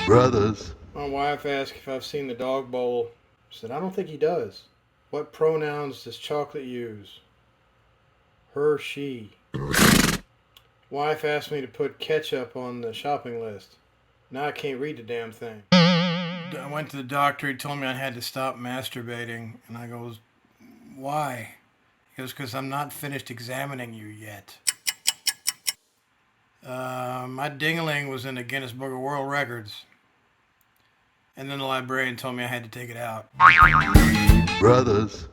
Brothers. My wife asked if I've seen the dog bowl. I said, I don't think he does. What pronouns does Chocolate use? Her, she. Wife asked me to put ketchup on the shopping list. Now I can't read the damn thing. I went to the doctor. He told me I had to stop masturbating. And I goes, why? He goes, because I'm not finished examining you yet. My ding-a-ling was in the Guinness Book of World Records. And then the librarian told me I had to take it out. Brothers.